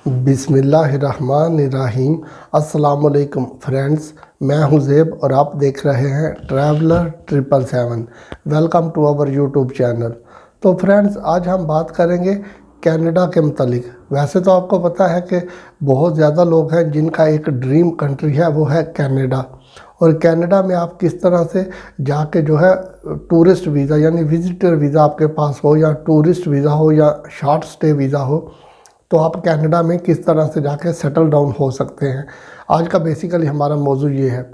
बिस्मिल्लाहिर्रहमानिर्रहीम। अस्सलाम वालेकुम फ्रेंड्स, मैं हूं ज़ेब और आप देख रहे हैं traveller 777। Welcome to our YouTube channel. तो फ्रेंड्स, आज हम बात करेंगे कनाडा के मतलब। वैसे तो आपको पता है कि बहुत ज़्यादा लोग हैं जिनका एक ड्रीम कंट्री है, वो है कनाडा। और कनाडा में आप किस तरह से जाके जो है टूरिस्ट वीज़ा यानी विजिटर वीज़ा आपके पास हो, या टूरिस्ट वीज़ा हो, या शॉर्ट स्टे वीज़ा हो, तो आप कनाडा में किस तरह से जाके सेटल डाउन हो सकते हैं। आज का बेसिकली हमारा मौजू ये है।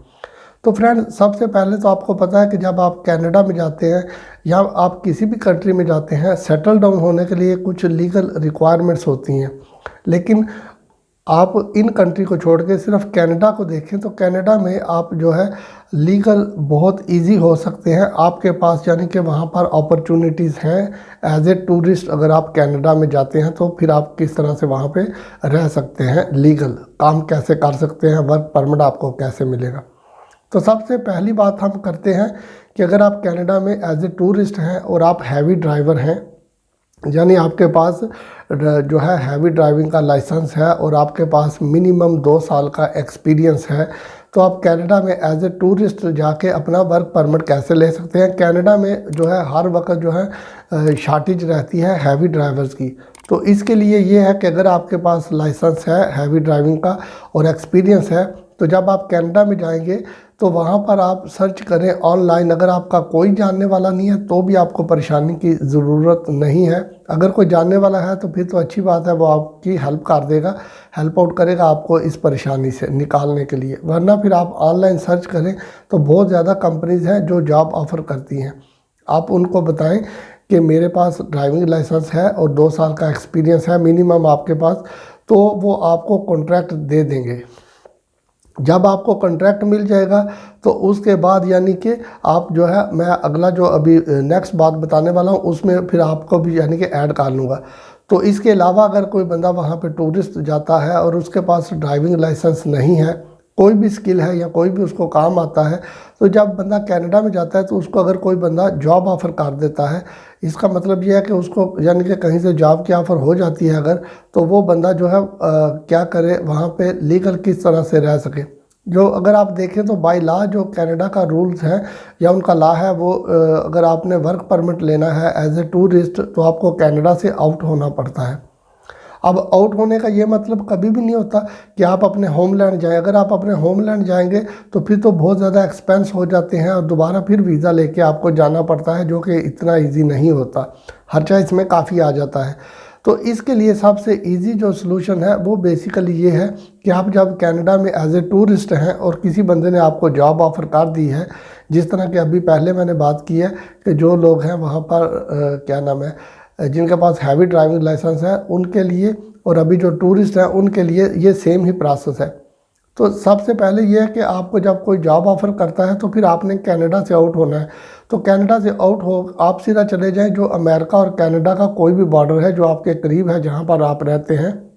तो फ्रेंड, सबसे पहले तो आपको पता है कि जब आप कनाडा में जाते हैं या आप किसी भी कंट्री में जाते हैं, सेटल डाउन होने के लिए कुछ लीगल रिक्वायरमेंट्स होती हैं। लेकिन आप इन कंट्री को छोड़ के सिर्फ कनाडा को देखें तो कनाडा में आप जो है लीगल बहुत इजी हो सकते हैं आपके पास, यानी कि वहाँ पर अपॉर्चुनिटीज़ हैं एज ए टूरिस्ट। अगर आप कनाडा में जाते हैं तो फिर आप किस तरह से वहाँ पे रह सकते हैं, लीगल काम कैसे कर सकते हैं, वर्क परमिट आपको कैसे मिलेगा। तो सबसे पहली बात हम करते हैं कि अगर आप कनाडा में एज ए टूरिस्ट हैं और आप हैवी ड्राइवर हैं, यानी आपके पास जो है हैवी ड्राइविंग का लाइसेंस है और आपके पास मिनिमम 2 साल का एक्सपीरियंस है, तो आप कनाडा में एज ए टूरिस्ट जाके अपना वर्क परमिट कैसे ले सकते हैं। कनाडा में जो है हर वक्त जो है शॉर्टेज रहती है हैवी ड्राइवर्स की। तो इसके लिए ये है कि अगर आपके पास लाइसेंस है हैवी ड्राइविंग का और एक्सपीरियंस है, तो जब आप कनाडा में जाएंगे तो वहाँ पर आप सर्च करें ऑनलाइन। अगर आपका कोई जानने वाला नहीं है तो भी आपको परेशानी की ज़रूरत नहीं है। अगर कोई जानने वाला है तो फिर तो अच्छी बात है, वो आपकी हेल्प कर देगा, हेल्प आउट करेगा आपको इस परेशानी से निकालने के लिए। वरना फिर आप ऑनलाइन सर्च करें तो बहुत ज़्यादा कंपनीज़ हैं जो जॉब ऑफ़र करती हैं। आप उनको बताएं कि मेरे पास ड्राइविंग लाइसेंस है और 2 साल का एक्सपीरियंस है मिनिमम आपके पास, तो वो आपको कॉन्ट्रैक्ट दे देंगे। जब आपको कॉन्ट्रैक्ट मिल जाएगा तो उसके बाद यानी कि आप जो है, मैं अगला जो अभी नेक्स्ट बात बताने वाला हूँ उसमें फिर आपको भी यानी कि ऐड कर लूँगा। तो इसके अलावा अगर कोई बंदा वहाँ पे टूरिस्ट जाता है और उसके पास ड्राइविंग लाइसेंस नहीं है, कोई भी स्किल है या कोई भी उसको काम आता है, तो जब बंदा कनाडा में जाता है तो उसको अगर कोई बंदा जॉब ऑफ़र कर देता है, इसका मतलब ये है कि उसको यानी कि कहीं से जॉब की ऑफ़र हो जाती है अगर, तो वो बंदा जो है क्या करे, वहाँ पे लीगल किस तरह से रह सके। जो अगर आप देखें तो बाय लॉ जो कनाडा का रूल्स है या उनका लॉ है, वो अगर आपने वर्क परमिट लेना है एज ए टूरिस्ट तो आपको कनाडा से आउट होना पड़ता है। अब आउट होने का ये मतलब कभी भी नहीं होता कि आप अपने होमलैंड जाएं। अगर आप अपने होमलैंड जाएंगे तो फिर तो बहुत ज़्यादा एक्सपेंस हो जाते हैं और दोबारा फिर वीज़ा लेके आपको जाना पड़ता है, जो कि इतना इजी नहीं होता, खर्चा इसमें काफ़ी आ जाता है। तो इसके लिए सबसे इजी जो सलूशन है वो बेसिकली ये है कि आप जब कनाडा में एज ए टूरिस्ट हैं और किसी बंदे ने आपको जॉब ऑफ़र कर दी है, जिस तरह के अभी पहले मैंने बात की है कि जो लोग हैं वहाँ पर क्या नाम है, जिनके पास हैवी ड्राइविंग लाइसेंस है उनके लिए, और अभी जो टूरिस्ट हैं उनके लिए ये सेम ही प्रोसेस है। तो सबसे पहले ये है कि आपको जब कोई जॉब ऑफ़र करता है तो फिर आपने कनाडा से आउट होना है। तो कनाडा से आउट हो आप सीधा चले जाएं जो अमेरिका और कनाडा का कोई भी बॉर्डर है जो आपके करीब है, जहाँ पर आप रहते हैं,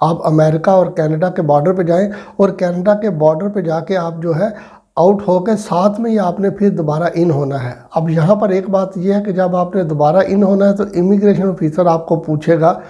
आप अमेरिका और कनाडा के बॉर्डर पे जाएं और कनाडा के बॉर्डर पे जाके आप जो है आउट होकर साथ में ही आपने फिर दोबारा इन होना है। अब यहाँ पर एक बात यह है कि जब आपने दोबारा इन होना है तो इमिग्रेशन ऑफिसर आपको पूछेगा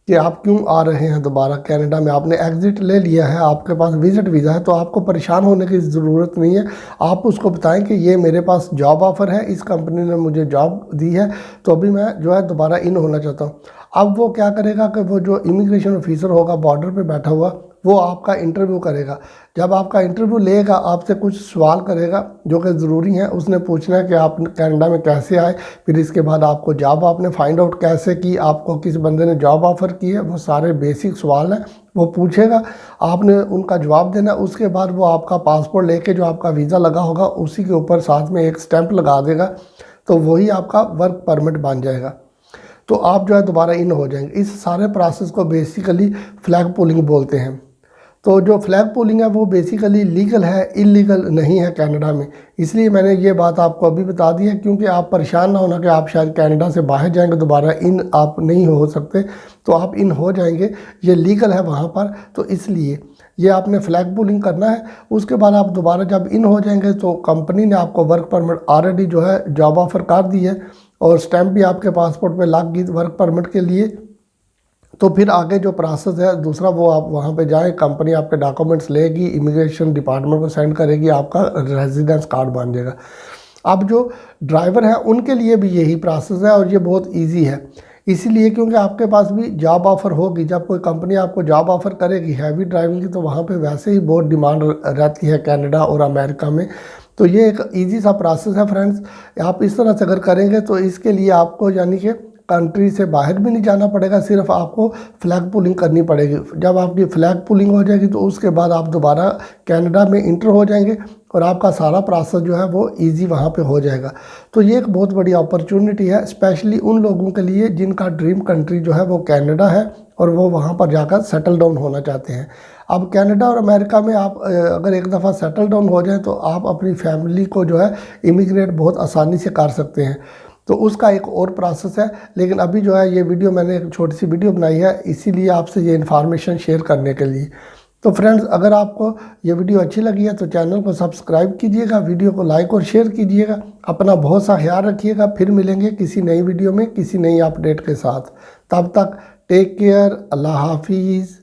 कि आप क्यों आ रहे हैं दोबारा कनाडा में। आपने एग्ज़िट ले लिया है, आपके पास विजिट वीज़ा है, तो आपको परेशान होने की ज़रूरत नहीं है। आप उसको बताएं कि ये मेरे पास जॉब ऑफ़र है, इस कंपनी ने मुझे जॉब दी है, तो अभी मैं जो है दोबारा इन होना चाहता हूँ। अब वो क्या करेगा कि वो जो इमिग्रेशन ऑफिसर होगा बॉर्डर पे बैठा हुआ, वो आपका इंटरव्यू करेगा। जब आपका इंटरव्यू लेगा आपसे कुछ सवाल करेगा जो कि ज़रूरी हैं। उसने पूछना है कि आप कनाडा में कैसे आए, फिर इसके बाद आपको जॉब आपने फाइंड आउट कैसे की, आपको किस बंदे ने जॉब ऑफ़र की है, वो सारे बेसिक सवाल हैं वो पूछेगा, आपने उनका जवाब देना। उसके बाद वो आपका पासपोर्ट लेके जो आपका वीज़ा लगा होगा उसी के ऊपर साथ में एक स्टैंप लगा देगा, तो वही आपका वर्क परमिट बन जाएगा। तो आप जो है दोबारा इन हो जाएंगे। इस सारे प्रोसेस को बेसिकली फ्लैग पुलिंग बोलते हैं। तो जो फ्लैग पुलिंग है वो बेसिकली लीगल है, इलीगल नहीं है कनाडा में। इसलिए मैंने ये बात आपको अभी बता दी है, क्योंकि आप परेशान ना होना कि आप शायद कनाडा से बाहर जाएंगे दोबारा इन आप नहीं हो सकते, तो आप इन हो जाएंगे, ये लीगल है वहाँ पर। तो इसलिए ये आपने फ्लैग पुलिंग करना है। उसके बाद आप दोबारा जब इन हो जाएंगे तो कंपनी ने आपको वर्क परमिट ऑलरेडी जो है जॉब ऑफ़र कर दी है और स्टैंप भी आपके पासपोर्ट पे लग गई वर्क परमिट के लिए। तो फिर आगे जो प्रोसेस है दूसरा, वो आप वहाँ पे जाएं, कंपनी आपके डॉक्यूमेंट्स लेगी, इमिग्रेशन डिपार्टमेंट को सेंड करेगी, आपका रेजिडेंस कार्ड बन जाएगा। अब जो ड्राइवर हैं उनके लिए भी यही प्रोसेस है और ये बहुत इजी है, इसीलिए क्योंकि आपके पास भी जॉब ऑफ़र होगी। जब कोई कंपनी आपको जॉब ऑफ़र करेगी हैवी ड्राइविंग की, तो वहाँ पे वैसे ही बहुत डिमांड रहती है कनाडा और अमेरिका में। तो ये एक इजी सा प्रोसेस है फ्रेंड्स। आप इस तरह से अगर करेंगे तो इसके लिए आपको यानी कि कंट्री से बाहर भी नहीं जाना पड़ेगा, सिर्फ आपको फ्लैग पुलिंग करनी पड़ेगी। जब आपकी फ्लैग पुलिंग हो जाएगी तो उसके बाद आप दोबारा कनाडा में इंटर हो जाएंगे और आपका सारा प्रोसेस जो है वो इजी वहाँ पे हो जाएगा। तो ये एक बहुत बड़ी अपॉर्चुनिटी है, स्पेशली उन लोगों के लिए जिनका ड्रीम कंट्री जो है वो कनाडा है और वो वहाँ पर जाकर सेटल डाउन होना चाहते हैं। अब कनाडा और अमेरिका में आप अगर एक दफ़ा सेटल डाउन हो जाए तो आप अपनी फैमिली को जो है इमिग्रेट बहुत आसानी से कर सकते हैं। तो उसका एक और प्रोसेस है, लेकिन अभी जो है ये वीडियो मैंने एक छोटी सी वीडियो बनाई है इसीलिए आपसे ये इन्फॉर्मेशन शेयर करने के लिए। तो फ्रेंड्स, अगर आपको ये वीडियो अच्छी लगी है तो चैनल को सब्सक्राइब कीजिएगा, वीडियो को लाइक और शेयर कीजिएगा। अपना बहुत सा ख्याल रखिएगा। फिर मिलेंगे किसी नई वीडियो में किसी नई अपडेट के साथ। तब तक टेक केयर, अल्लाह हाफिज़।